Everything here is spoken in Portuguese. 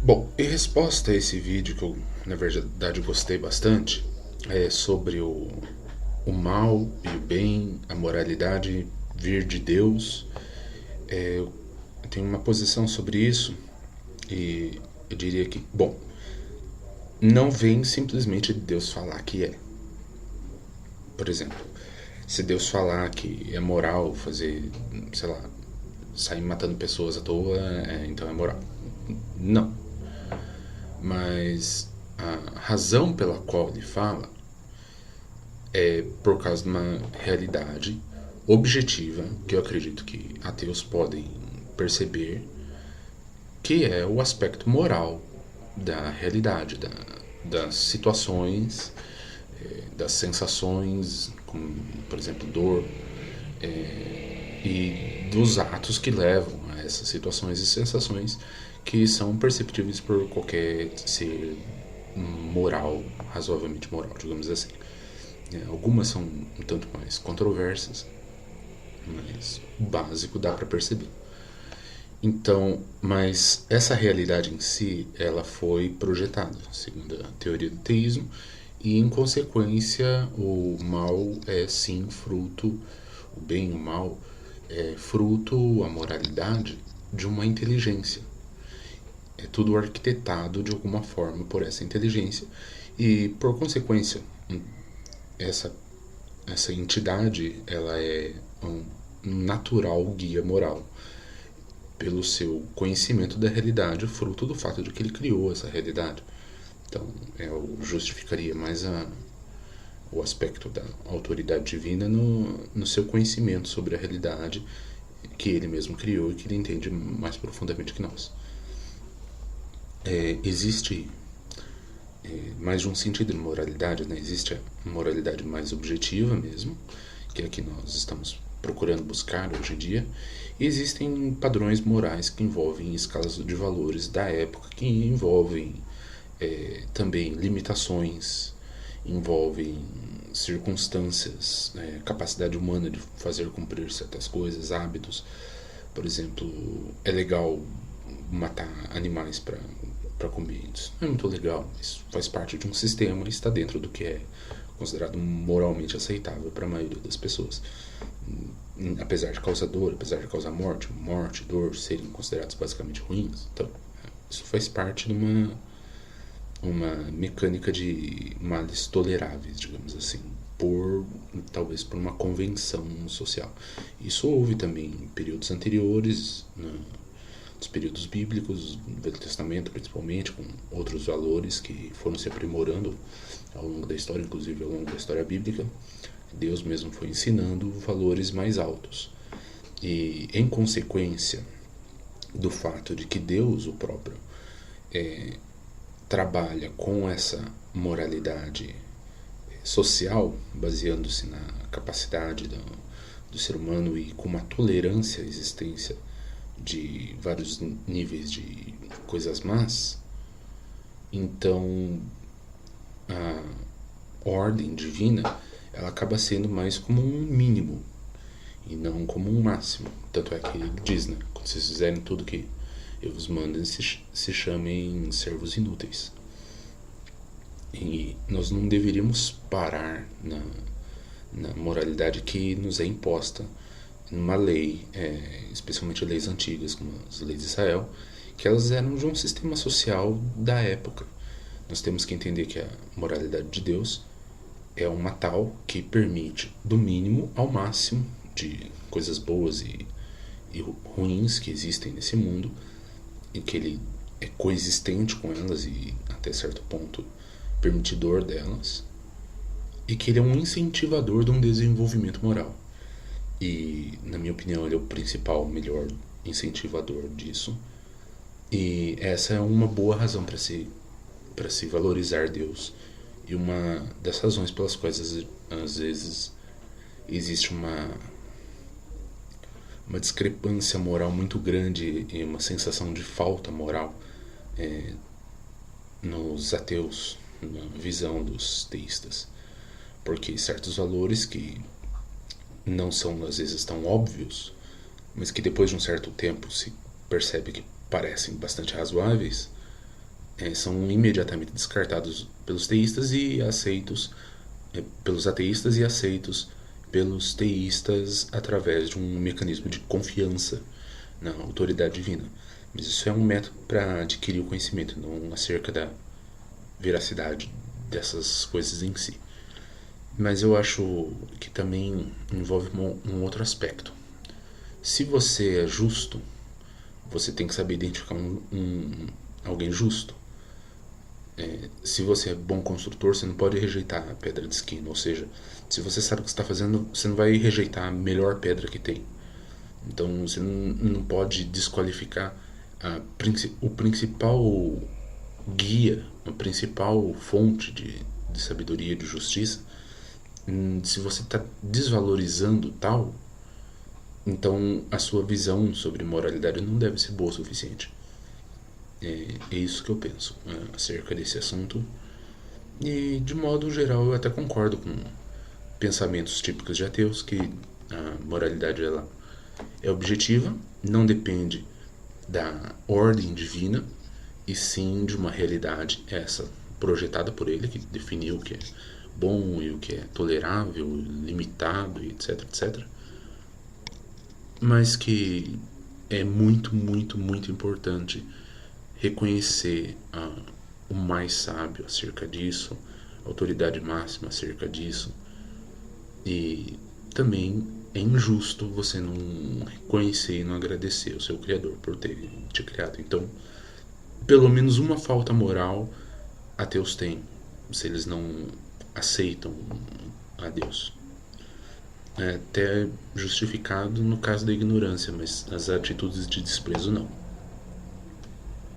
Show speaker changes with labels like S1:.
S1: Bom, em resposta a esse vídeo que eu, na verdade, gostei bastante, é sobre o mal e o bem, a moralidade vir de Deus. Eu tenho uma posição sobre isso e eu diria que, bom, não vem simplesmente de Deus falar que é. Por exemplo, se Deus falar que é moral fazer, sei lá, sair matando pessoas à toa, então é moral. Não. Mas a razão pela qual ele fala é por causa de uma realidade objetiva que eu acredito que ateus podem perceber, que é o aspecto moral da realidade, das situações, das sensações, como por exemplo dor, e dos atos que levam a essas situações e sensações que são perceptíveis por qualquer ser moral, razoavelmente moral, digamos assim. Algumas são um tanto mais controversas, mas o básico dá para perceber. Então, mas essa realidade em si, ela foi projetada, segundo a teoria do teísmo, e em consequência o mal é sim fruto, o bem e o mal é fruto, a moralidade, de uma inteligência. É tudo arquitetado de alguma forma por essa inteligência e, por consequência, essa, essa entidade ela é um natural guia moral pelo seu conhecimento da realidade, fruto do fato de que ele criou essa realidade. Então, eu justificaria mais o aspecto da autoridade divina no seu conhecimento sobre a realidade que ele mesmo criou e que ele entende mais profundamente que nós. Existe mais de um sentido de moralidade, né? Existe a moralidade mais objetiva mesmo, que é a que nós estamos procurando buscar hoje em dia. E existem padrões morais que envolvem escalas de valores da época, que envolvem também limitações, envolvem circunstâncias, capacidade humana de fazer cumprir certas coisas, hábitos. Por exemplo, é legal matar animais para comer. Isso não é muito legal. Isso faz parte de um sistema e está dentro do que é considerado moralmente aceitável para a maioria das pessoas. Apesar de causar dor, apesar de causar morte, dor serem considerados basicamente ruins. Então, isso faz parte de uma mecânica de males toleráveis, digamos assim, por talvez por uma convenção social. Isso houve também em períodos anteriores, nos períodos bíblicos, no Velho Testamento principalmente, com outros valores que foram se aprimorando ao longo da história, inclusive ao longo da história bíblica. Deus mesmo foi ensinando valores mais altos. E em consequência do fato de que Deus, o próprio, trabalha com essa moralidade social, baseando-se na capacidade do ser humano e com uma tolerância à existência de vários níveis de coisas más, então a ordem divina ela acaba sendo mais como um mínimo e não como um máximo. Tanto é que ele diz, né? Quando vocês fizerem tudo que eu vos mando, se chamem servos inúteis. E nós não deveríamos parar na moralidade que nos é imposta numa lei, especialmente leis antigas, como as leis de Israel, que elas eram de um sistema social da época. Nós temos que entender que a moralidade de Deus é uma tal que permite, do mínimo ao máximo, de coisas boas e ruins que existem nesse mundo, e que ele é coexistente com elas e, até certo ponto, permitidor delas, e que ele é um incentivador de um desenvolvimento moral. E, na minha opinião, ele é o principal, melhor incentivador disso. E essa é uma boa razão para se valorizar Deus. E uma das razões pelas quais às vezes existe uma discrepância moral muito grande e uma sensação de falta moral nos ateus, na visão dos teístas. Porque certos valores que não são às vezes tão óbvios, mas que depois de um certo tempo se percebe que parecem bastante razoáveis, são imediatamente descartados pelos teístas e aceitos pelos ateístas e aceitos pelos teístas através de um mecanismo de confiança na autoridade divina. Mas isso é um método para adquirir o conhecimento, não acerca da veracidade dessas coisas em si. Mas eu acho que também envolve um outro aspecto. Se você é justo, você tem que saber identificar alguém justo. Se você é bom construtor, você não pode rejeitar a pedra de esquina. Ou seja, se você sabe o que está fazendo, você não vai rejeitar a melhor pedra que tem. Então você não pode desqualificar o principal guia, a principal fonte de sabedoria e de justiça. Se você está desvalorizando tal, então a sua visão sobre moralidade não deve ser boa o suficiente. É isso que eu penso acerca desse assunto. E de modo geral eu até concordo com pensamentos típicos de ateus que a moralidade ela é objetiva, não depende da ordem divina, e sim de uma realidade essa projetada por ele, que definiu o que é bom e o que é tolerável, limitado, etc, etc. Mas que é muito, muito, muito importante reconhecer o mais sábio acerca disso, a autoridade máxima acerca disso. E também é injusto você não reconhecer e não agradecer o seu Criador por ter te criado. Então, pelo menos uma falta moral ateus têm, se eles não aceitam a Deus. É até justificado no caso da ignorância, mas as atitudes de desprezo não.